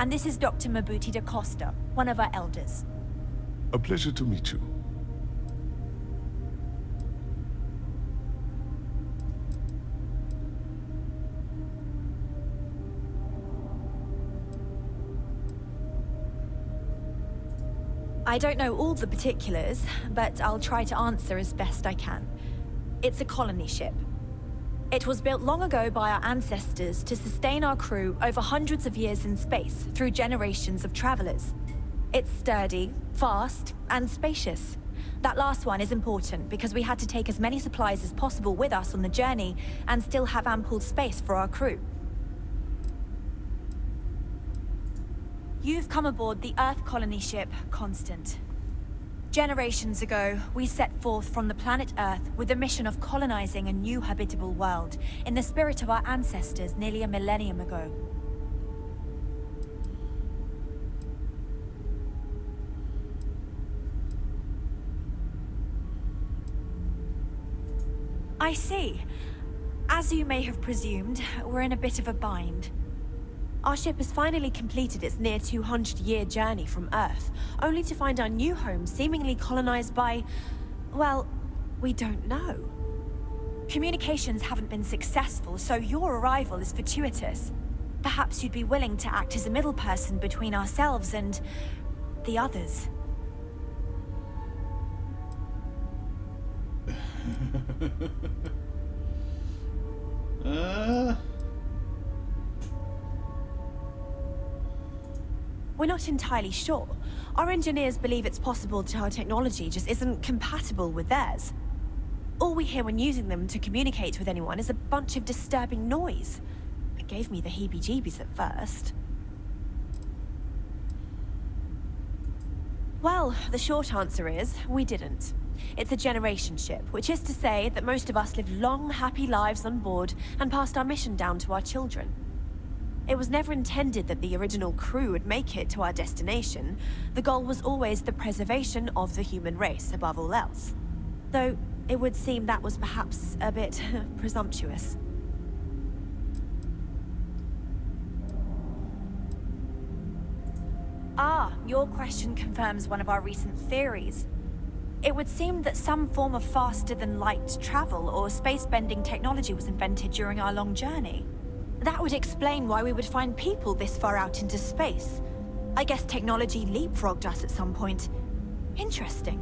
And this is Dr. Mabuti da Costa, one of our elders. A pleasure to meet you. I don't know all the particulars, but I'll try to answer as best I can. It's a colony ship. It was built long ago by our ancestors to sustain our crew over hundreds of years in space through generations of travelers. It's sturdy, fast, and spacious. That last one is important because we had to take as many supplies as possible with us on the journey and still have ample space for our crew. You've come aboard the Earth colony ship, Constant. Generations ago, we set forth from the planet Earth with the mission of colonizing a new habitable world, in the spirit of our ancestors nearly a millennium ago. I see. As you may have presumed, we're in a bit of a bind. Our ship has finally completed its near 200-year journey from Earth, only to find our new home seemingly colonized by... well, we don't know. Communications haven't been successful, so your arrival is fortuitous. Perhaps you'd be willing to act as a middle person between ourselves and... the others. We're not entirely sure. Our engineers believe it's possible that our technology just isn't compatible with theirs. All we hear when using them to communicate with anyone is a bunch of disturbing noise. It gave me the heebie-jeebies at first. Well, the short answer is, we didn't. It's a generation ship, which is to say that most of us lived long, happy lives on board and passed our mission down to our children. It was never intended that the original crew would make it to our destination. The goal was always the preservation of the human race above all else. Though, it would seem that was perhaps a bit presumptuous. Ah, your question confirms one of our recent theories. It would seem that some form of faster-than-light travel or space-bending technology was invented during our long journey. That would explain why we would find people this far out into space. I guess technology leapfrogged us at some point. Interesting.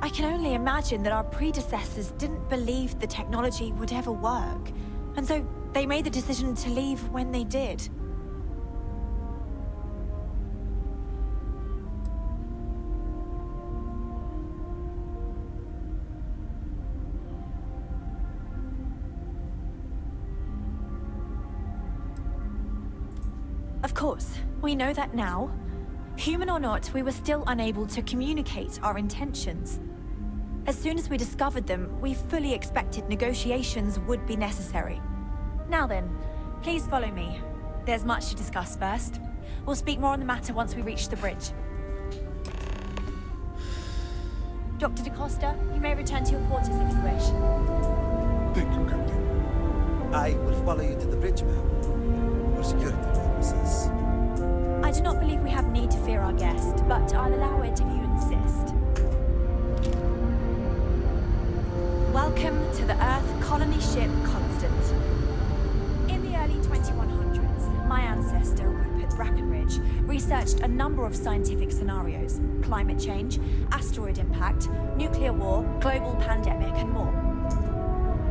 I can only imagine that our predecessors didn't believe the technology would ever work, and so they made the decision to leave when they did. Of course, we know that now. Human or not, we were still unable to communicate our intentions. As soon as we discovered them, we fully expected negotiations would be necessary. Now then, please follow me. There's much to discuss first. We'll speak more on the matter once we reach the bridge. Dr. da Costa, you may return to your quarters if you wish. Thank you, Captain. I will follow you to the bridge, ma'am. For security purposes. I do not believe we have need to fear our guest, but I'll allow it if you insist. Welcome to the Earth colony ship Constant. In the early 2100s, my ancestor, Rupert Brackenridge, researched a number of scientific scenarios: climate change, asteroid impact, nuclear war, global pandemic, and more.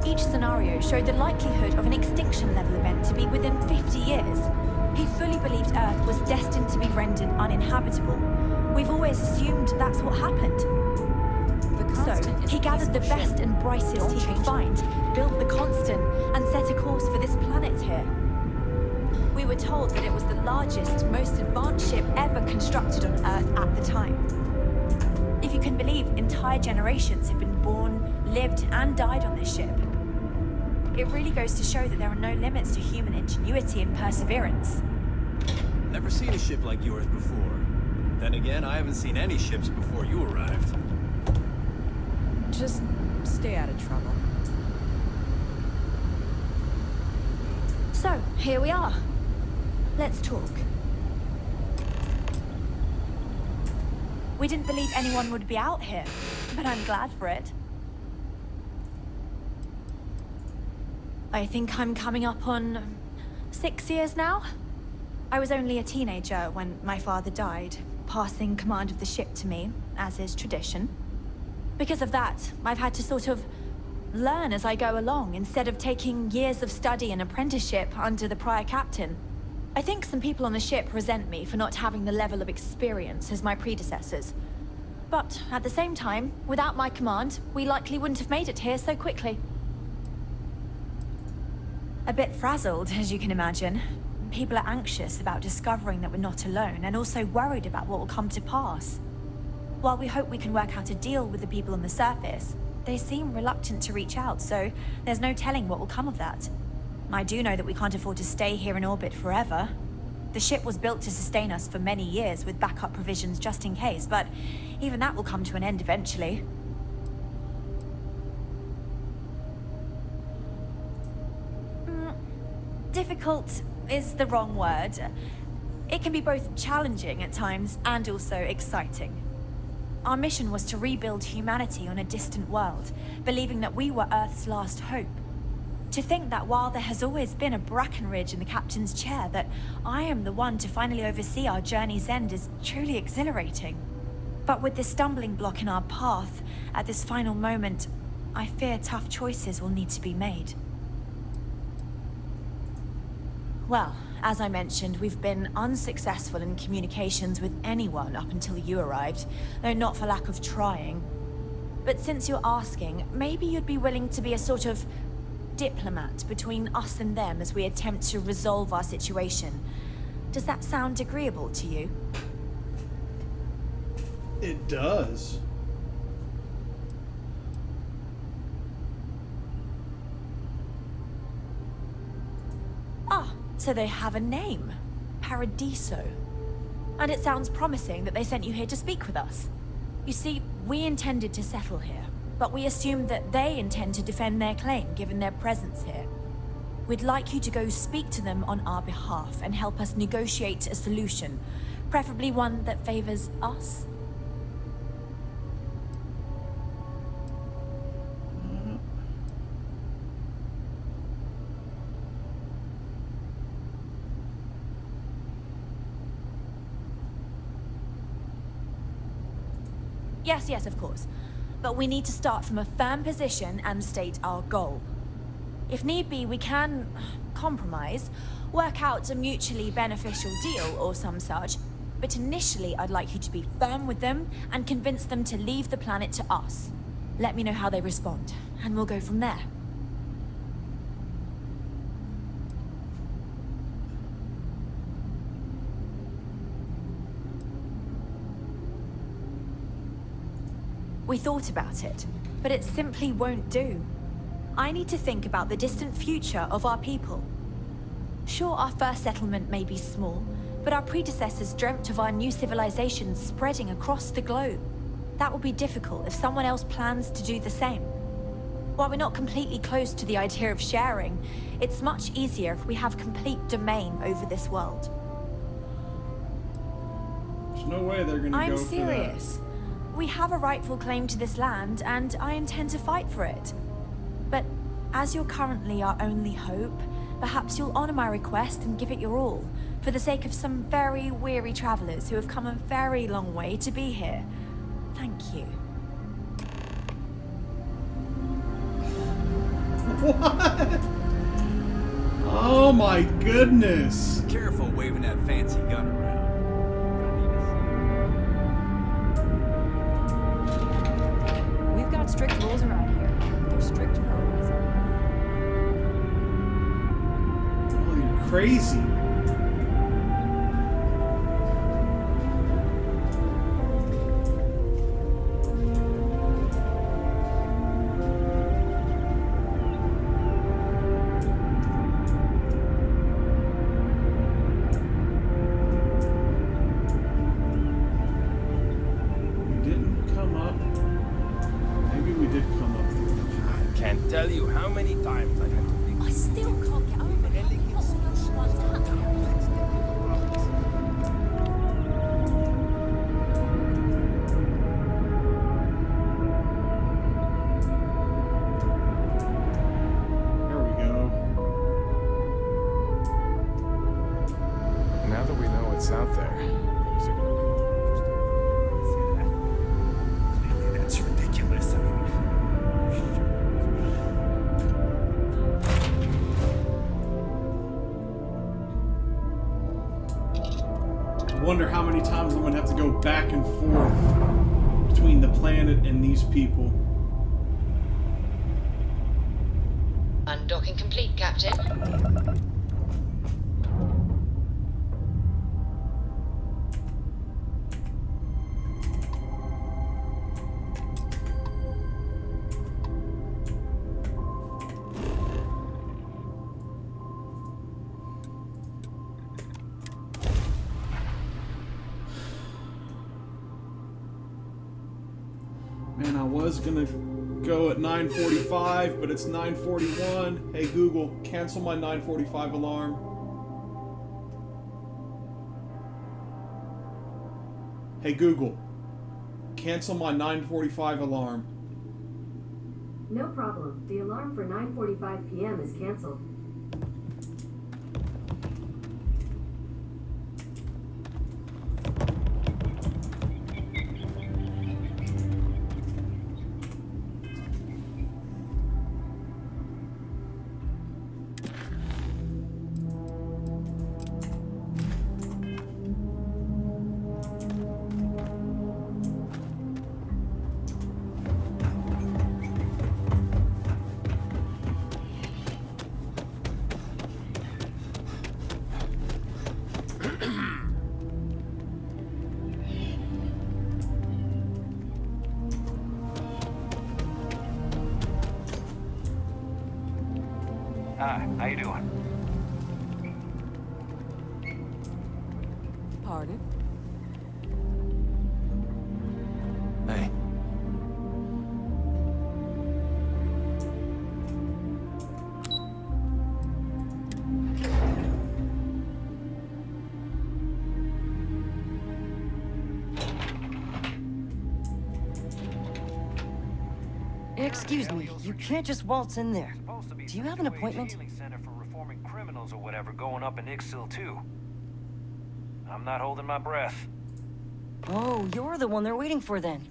Each scenario showed the likelihood of an extinction-level event to be within 50 years. He fully believed Earth was destined to be rendered uninhabitable. We've always assumed that's what happened. So, he gathered the best and brightest he could find, built the Constant, and set a course for this planet here. We were told that it was the largest, most advanced ship ever constructed on Earth at the time. If you can believe, entire generations have been born, lived, and died on this ship. It really goes to show that there are no limits to human ingenuity and perseverance. Never seen a ship like yours before. Then again, I haven't seen any ships before you arrived. Just stay out of trouble. So, here we are. Let's talk. We didn't believe anyone would be out here, but I'm glad for it. I think I'm coming up on 6 years now. I was only a teenager when my father died, passing command of the ship to me, as is tradition. Because of that, I've had to sort of learn as I go along, instead of taking years of study and apprenticeship under the prior captain. I think some people on the ship resent me for not having the level of experience as my predecessors. But at the same time, without my command, we likely wouldn't have made it here so quickly. A bit frazzled, as you can imagine. People are anxious about discovering that we're not alone, and also worried about what will come to pass. While we hope we can work out a deal with the people on the surface, they seem reluctant to reach out, so there's no telling what will come of that. I do know that we can't afford to stay here in orbit forever. The ship was built to sustain us for many years with backup provisions just in case, but even that will come to an end eventually. Difficult is the wrong word. It can be both challenging at times and also exciting. Our mission was to rebuild humanity on a distant world, believing that we were Earth's last hope. To think that while there has always been a Brackenridge in the captain's chair, that I am the one to finally oversee our journey's end is truly exhilarating. But with this stumbling block in our path, at this final moment, I fear tough choices will need to be made. Well, as I mentioned, we've been unsuccessful in communications with anyone up until you arrived, though not for lack of trying. But since you're asking, maybe you'd be willing to be a sort of diplomat between us and them as we attempt to resolve our situation. Does that sound agreeable to you? It does. Ah, so they have a name. Paradiso. And it sounds promising that they sent you here to speak with us. You see, we intended to settle here, but we assumed that they intend to defend their claim given their presence here. We'd like you to go speak to them on our behalf and help us negotiate a solution, preferably one that favors us. Yes, of course. But we need to start from a firm position and state our goal. If need be, we can compromise, work out a mutually beneficial deal or some such. But initially, I'd like you to be firm with them and convince them to leave the planet to us. Let me know how they respond, and we'll go from there. We thought about it, but it simply won't do. I need to think about the distant future of our people. Sure, our first settlement may be small, but our predecessors dreamt of our new civilization spreading across the globe. That will be difficult if someone else plans to do the same. While we're not completely close to the idea of sharing, it's much easier if we have complete domain over this world. There's no way they're gonna I'm go for that. serious. We have a rightful claim to this land, and I intend to fight for it. But as you're currently our only hope, perhaps you'll honor my request and give it your all, for the sake of some very weary travelers who have come a very long way to be here. Thank you. What? Oh my goodness. Careful waving that fancy gun around. We've got strict rules around here. They're strict for a reason. Oh, you're crazy. We didn't come up. Maybe we did come up through the Can't tell you how many times I had to think. I still can't get over that. Not all the other ones have that. what's out there. Things are gonna be more interesting. Clearly, that's ridiculous. I mean, I wonder how many times I'm gonna have to go back and forth between the planet and these people. Undocking complete, Captain. Man, I was gonna go at 9:45, but it's 9:41. Hey Google, cancel my 9:45 alarm. Hey Google, cancel my 9:45 alarm. No problem. The alarm for 9:45 p.m. is canceled. Hi, how you doing? Pardon? Hey. Excuse me, you can't just waltz in there. Supposed to be Do you some have an new age appointment? healing center for reforming criminals or whatever going up in Ixil too. I'm not holding my breath. Oh, you're the one they're waiting for then.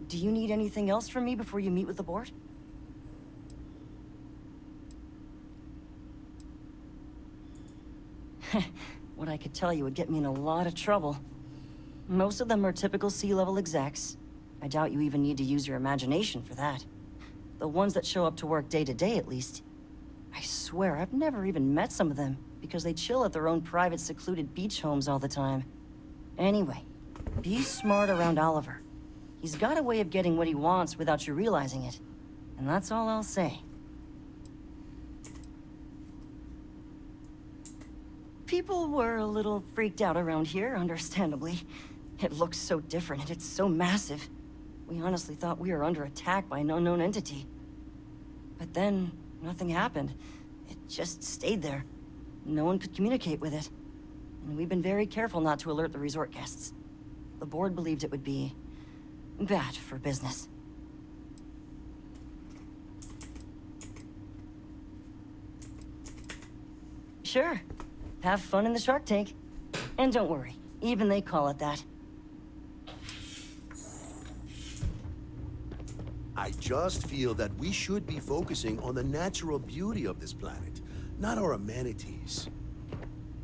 Do you need anything else from me before you meet with the board? What I could tell you would get me in a lot of trouble. Most of them are typical C-level execs. I doubt you even need to use your imagination for that. The ones that show up to work day to day, at least. I swear, I've never even met some of them, because they chill at their own private, secluded beach homes all the time. Anyway, be smart around Oliver. He's got a way of getting what he wants without you realizing it. And that's all I'll say. People were a little freaked out around here, understandably. It looks so different and it's so massive. We honestly thought we were under attack by an unknown entity. But then, nothing happened. It just stayed there. No one could communicate with it. And we've been very careful not to alert the resort guests. The board believed it would be bad for business. Sure. Have fun in the shark tank. And don't worry, even they call it that. I just feel that we should be focusing on the natural beauty of this planet, not our amenities.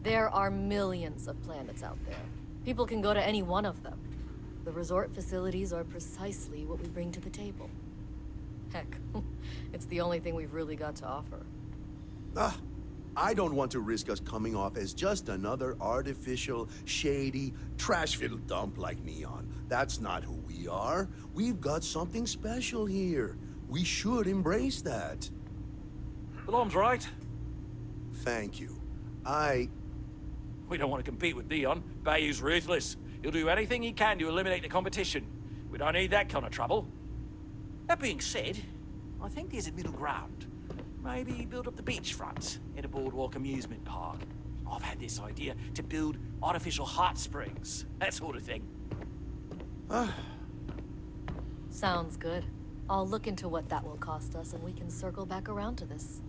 There are millions of planets out there. People can go to any one of them. The resort facilities are precisely what we bring to the table. Heck, it's the only thing we've really got to offer. I don't want to risk us coming off as just another artificial, shady, trash-filled dump like Neon. That's not who we are. We've got something special here. We should embrace that. Alarm's right. Thank you. We don't want to compete with Neon. Bayou's ruthless. He'll do anything he can to eliminate the competition. We don't need that kind of trouble. That being said, I think there's a middle ground. Maybe build up the beachfront in a boardwalk amusement park. I've had this idea to build artificial hot springs, that sort of thing. Sounds good. I'll look into what that will cost us and we can circle back around to this.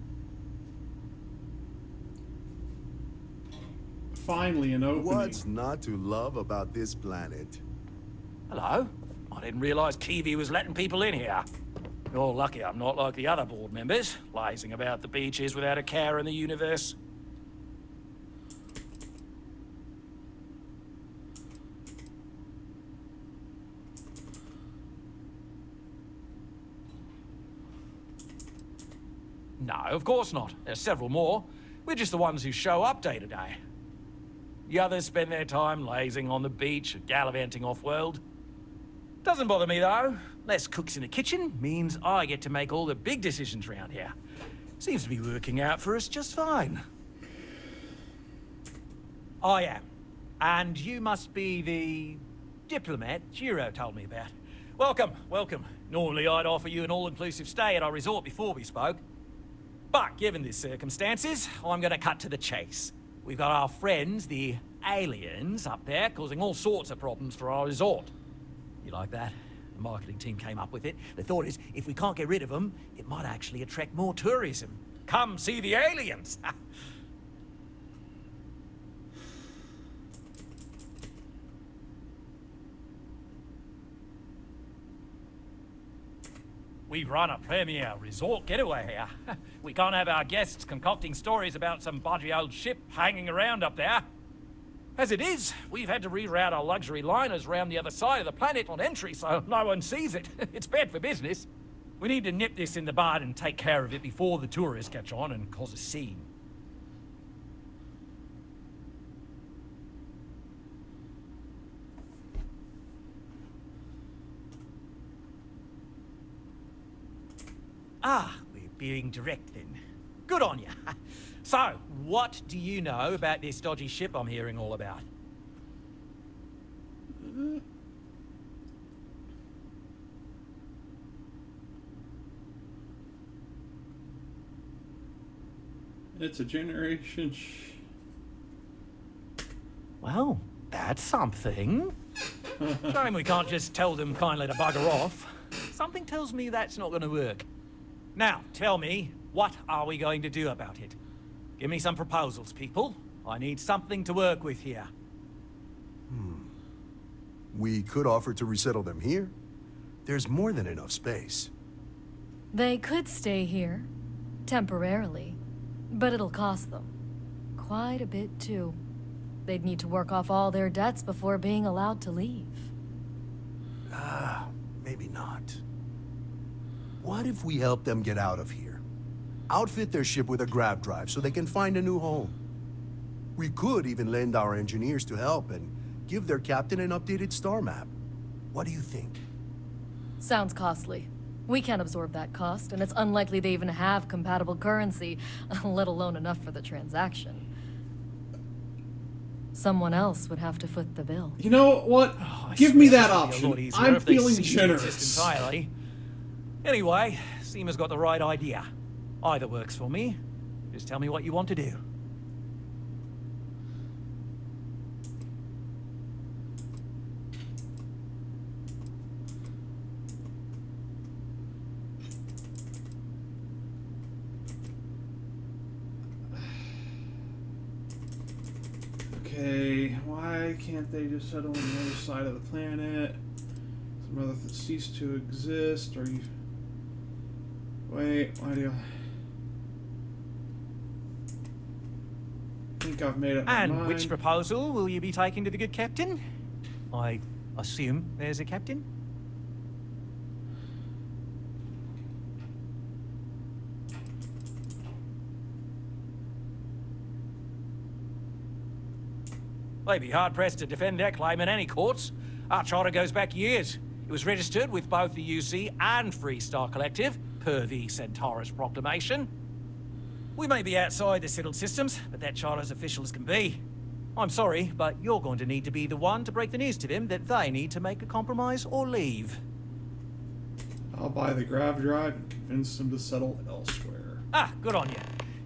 Finally, an opening. What's not to love about this planet? Hello? I didn't realize Kiwi was letting people in here. You're lucky I'm not like the other board members, lazing about the beaches without a care in the universe. No, of course not. There's several more. We're just the ones who show up day to day. The others spend their time lazing on the beach, gallivanting off-world. Doesn't bother me, though. Less cooks in the kitchen means I get to make all the big decisions around here. Seems to be working out for us just fine. I am. And you must be the diplomat Giro told me about. Welcome, welcome. Normally I'd offer you an all-inclusive stay at our resort before we spoke. But given the circumstances, I'm gonna cut to the chase. We've got our friends, the aliens, up there, causing all sorts of problems for our resort. You like that? The marketing team came up with it. The thought is, if we can't get rid of them, it might actually attract more tourism. Come see the aliens! We run a premier resort getaway here. We can't have our guests concocting stories about some budgy old ship hanging around up there. As it is, we've had to reroute our luxury liners round the other side of the planet on entry so no one sees it. It's bad for business. We need to nip this in the bud and take care of it before the tourists catch on and cause a scene. Ah, we're being direct then. Good on you. So, what do you know about this dodgy ship I'm hearing all about? It's a generation. Well, that's something. Shame we can't just tell them kindly to bugger off. Something tells me that's not going to work. Now, tell me, what are we going to do about it? Give me some proposals, people. I need something to work with here. We could offer to resettle them here. There's more than enough space. They could stay here, temporarily, but it'll cost them. Quite a bit, too. They'd need to work off all their debts before being allowed to leave. Maybe not. What if we help them get out of here? Outfit their ship with a grav drive so they can find a new home. We could even lend our engineers to help and give their captain an updated star map. What do you think? Sounds costly. We can't absorb that cost, and it's unlikely they even have compatible currency, let alone enough for the transaction. Someone else would have to foot the bill. You know what? Give me that option. I'm feeling generous. Entirely. Anyway, Seema's got the right idea. Either works for me. Just tell me what you want to do. Okay, why can't they just settle on the other side of the planet? Some other cease to exist, or you... Wait, why do you... I think I've made up my mind. And which proposal will you be taking to the good captain? I assume there's a captain? They'd be hard-pressed to defend their claim in any courts. Our charter goes back years. It was registered with both the UC and Freestar Collective, per the Centaurus Proclamation. We may be outside the settled systems, but that charter's official as can be. I'm sorry, but you're going to need to be the one to break the news to them that they need to make a compromise or leave. I'll buy the grav drive and convince them to settle elsewhere. Ah, good on you.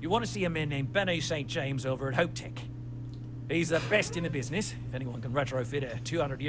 You want to see a man named Benny St. James over at Hope Tech. He's the best in the business. If anyone can retrofit a 200-year